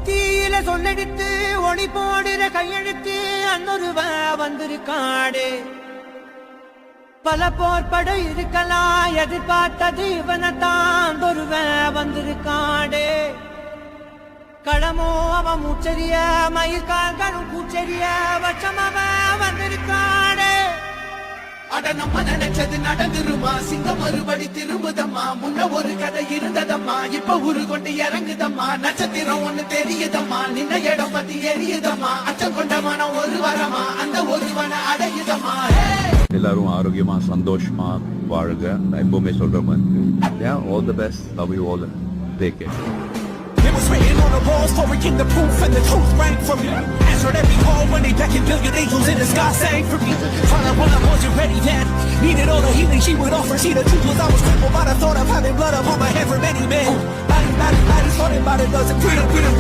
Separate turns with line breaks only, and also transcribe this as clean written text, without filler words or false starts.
தீயில சொல்லெடுத்து ஒளி போடுற கையெழுத்து அன்னொருவ வந்திருக்காடே பல போர்பட இருக்கலாம் எதிர்பார்த்தது இவனத்தான் ஒருவ வந்திருக்காடே களமோ அவன் மூச்சரிய மயிர்கால்களும் பூச்செரிய வச்சம் அவன் வந்திருக்காடே
அட நம்ம நினைச்சது நடந்துருமா சிங்கம் மறுபடி திரும்புதம்மா முன்ன ஒரு கதை இருந்ததம்மா இப்ப உரு கொண்டு இறங்குதம்மா நட்சத்திரம் ஒண்ணு தெரியுதம்மா நின்ன இடம் பத்தி எரியுதம்மா அச்சம் கொண்ட மனம் ஒரு வரமா அந்த ஒருவன அடையுதம்மா
எல்லாரும் ஆரோக்கியமா சந்தோஷமா வாழ்க நான் எப்பவுமே சொல்ற மாதிரி all the best love you all take care.
It was written on the walls for it, the proof and the truth rang for me. Answered every call when they beckoned, billion angels in the sky sang for me. Found out when I wasn't ready then. Needed all the healing she would offer. See, the truth was I was crippled by the thought of having blood upon my head for many men. Body, started by the dozen. Freedom, freedom.